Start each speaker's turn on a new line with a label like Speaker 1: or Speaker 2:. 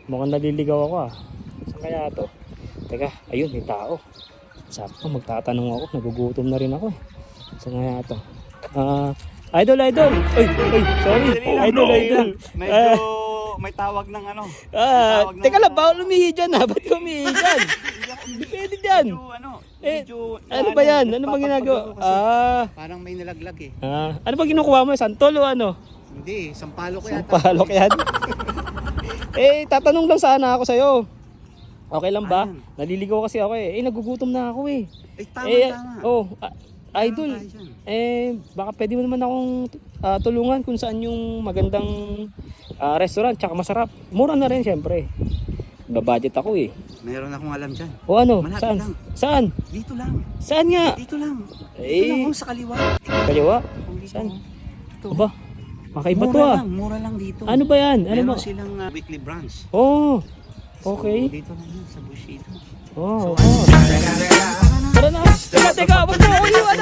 Speaker 1: Mukhang naliligaw ako ah. Saan kaya to? Teka, ayun, may tao. Sakto, magtatanong ako. Nagugutom na rin ako eh. Saan kaya to? Idol! Ay, sorry. Idol.
Speaker 2: Medyo may tawag ng ano.
Speaker 1: Teka lang, bawal umihi dyan ha. Ba't umihi dyan? Hindi pwede dyan. Ano ba yan? Ano ba ginagawa?
Speaker 2: Parang may nalaglag eh.
Speaker 1: Ano ba kinukuha mo? Santol o ano?
Speaker 2: Hindi, sampalok yata.
Speaker 1: Sampalok yan? Tatanong lang sana ako sa'yo. Okay lang ba?
Speaker 2: Ayan.
Speaker 1: Naliligaw kasi ako eh. Nagugutom na ako eh.
Speaker 2: Tama.
Speaker 1: Idol. Baka pwede mo naman akong tulungan kung saan yung magandang restaurant tsaka masarap. Mura na rin syempre. Babudget ako eh.
Speaker 2: Meron akong alam dyan.
Speaker 1: O ano?
Speaker 2: Malapit
Speaker 1: Saan?
Speaker 2: lang.
Speaker 1: Saan?
Speaker 2: Dito lang.
Speaker 1: Saan nga?
Speaker 2: Dito lang. Dito lang, sa kaliwa.
Speaker 1: Kaliwa? Saan?
Speaker 2: Ito.
Speaker 1: Aba, makaiba to ah.
Speaker 2: Mura lang dito.
Speaker 1: Ano ba yan? Ano
Speaker 2: Meron
Speaker 1: ba?
Speaker 2: silang weekly brunch.
Speaker 1: Oh, okay.
Speaker 2: So, dito lang yan, sa Bushido.
Speaker 1: Tara na. Teka, wag mo ako iwan.